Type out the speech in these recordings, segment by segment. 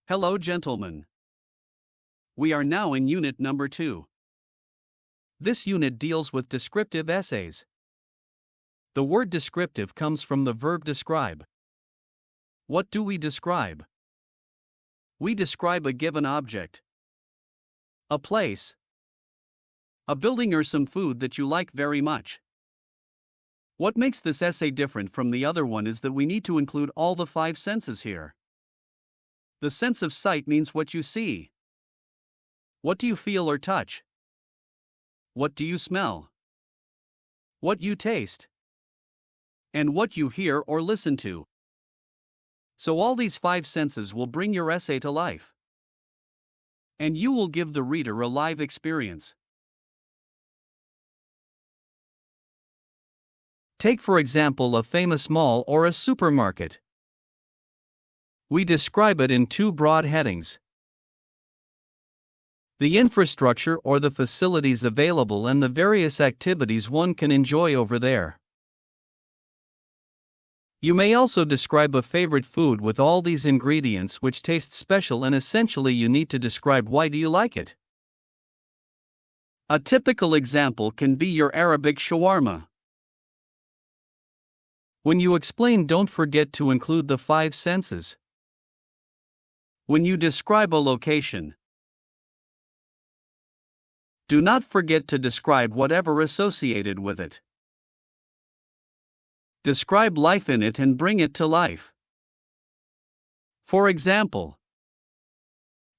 Hello, gentlemen. We are now in unit number 2. This unit deals with descriptive essays. The word descriptive comes from the verb describe. What do we describe? We describe a given object, a place, a building, or some food that you like very much. What makes this essay different from the other one is that we need to include all the 5 senses here. The sense of sight means what you see. What do you feel or touch? What do you smell? What you taste? And what you hear or listen to. So all these 5 senses will bring your essay to life. And you will give the reader a live experience. Take for example a famous mall or a supermarket. We describe it in 2 broad headings: the infrastructure or the facilities available and the various activities one can enjoy over there. You may also describe a favorite food with all these ingredients which taste special, and essentially you need to describe why do you like it. A typical example can be your Arabic shawarma. When you explain, don't forget to include the 5 senses. When you describe a location, do not forget to describe whatever associated with it. Describe life in it and bring it to life. For example,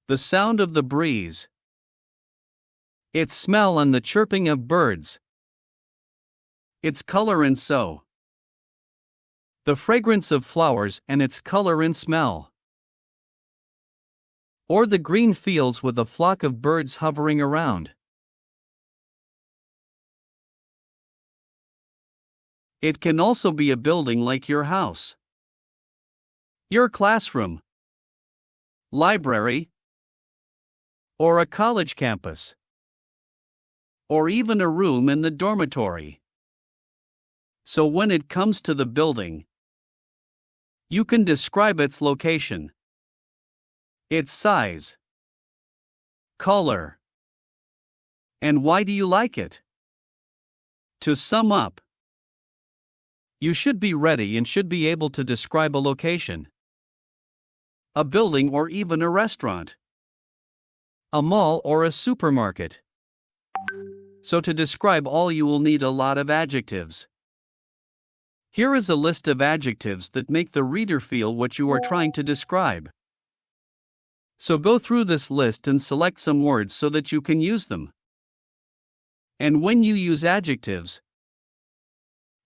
the sound of the breeze, its smell and the chirping of birds, its color and so, the fragrance of flowers and its color and smell, or the green fields with a flock of birds hovering around. It can also be a building like your house, your classroom, library, or a college campus, or even a room in the dormitory. So when it comes to the building, you can describe its location, its size, color, and why do you like it. To sum up, you should be ready and should be able to describe a location, a building or even a restaurant, a mall or a supermarket. So to describe all you will need a lot of adjectives. Here is a list of adjectives that make the reader feel what you are trying to describe. So go through this list and select some words so that you can use them. And when you use adjectives,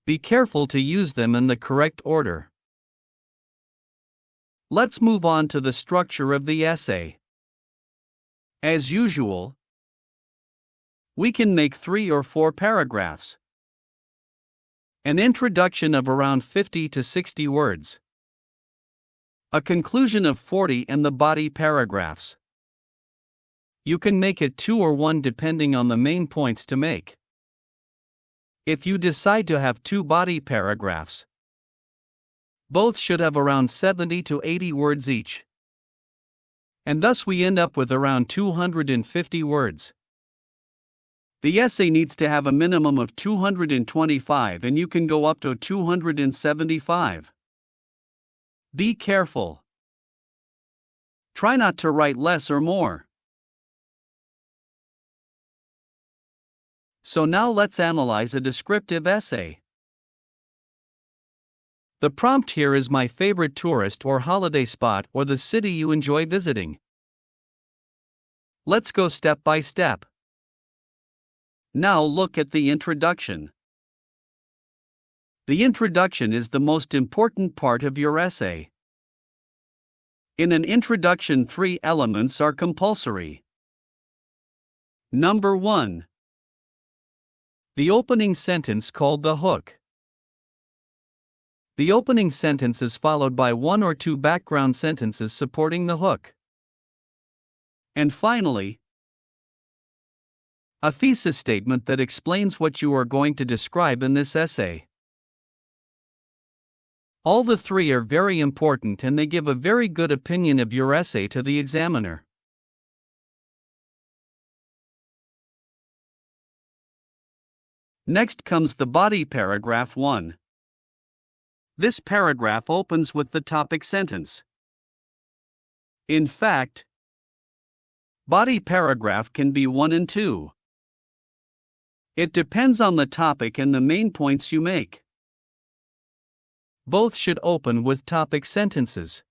be careful to use them in the correct order. Let's move on to the structure of the essay. As usual, we can make 3 or 4 paragraphs. An introduction of around 50 to 60 words. A conclusion of 40 and the body paragraphs. You can make it 2 or 1 depending on the main points to make. If you decide to have 2 body paragraphs, both should have around 70 to 80 words each. And thus we end up with around 250 words. The essay needs to have a minimum of 225 and you can go up to 275. Be careful. Try not to write less or more. So now let's analyze a descriptive essay. The prompt here is my favorite tourist or holiday spot or the city you enjoy visiting. Let's go step by step. Now look at the introduction. The introduction is the most important part of your essay. In an introduction, 3 elements are compulsory. Number 1. The opening sentence called the hook. The opening sentence is followed by 1 or 2 background sentences supporting the hook. And finally, a thesis statement that explains what you are going to describe in this essay. All the three are very important and they give a very good opinion of your essay to the examiner. Next comes the body paragraph 1. This paragraph opens with the topic sentence. In fact, body paragraph can be 1 and 2. It depends on the topic and the main points you make. Both should open with topic sentences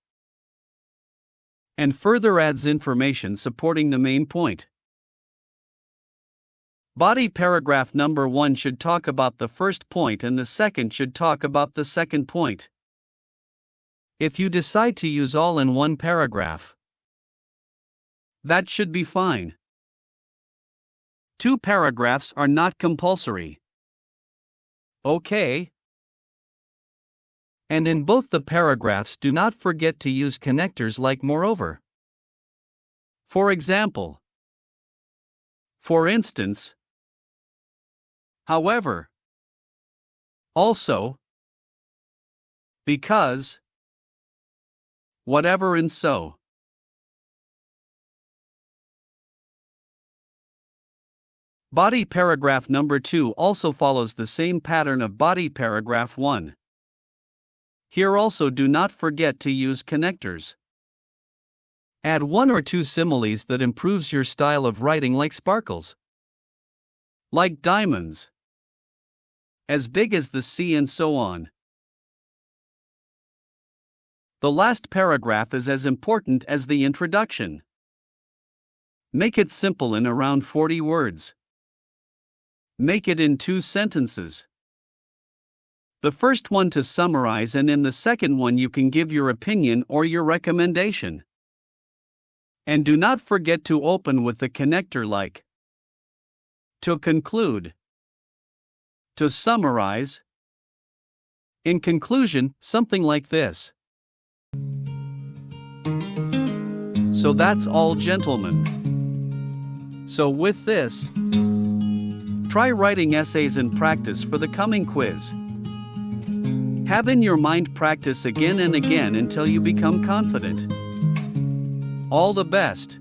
and further adds information supporting the main point. Body paragraph number 1 should talk about the first point and the second should talk about the second point. If you decide to use all in one paragraph, that should be fine. 2 paragraphs are not compulsory. Okay. And in both the paragraphs, do not forget to use connectors like moreover. For example, for instance, however, also, because, whatever, and so. Body paragraph number 2 also follows the same pattern of body paragraph 1. Here also do not forget to use connectors. Add 1 or 2 similes that improves your style of writing, like sparkles, like diamonds, as big as the sea, and so on. The last paragraph is as important as the introduction. Make it simple in around 40 words. Make it in 2 sentences. The first one to summarize, and in the second one you can give your opinion or your recommendation. And do not forget to open with the connector like to conclude, to summarize. In conclusion, something like this. So that's all, gentlemen. So with this, try writing essays and practice for the coming quiz. Have in your mind practice again and again until you become confident. All the best.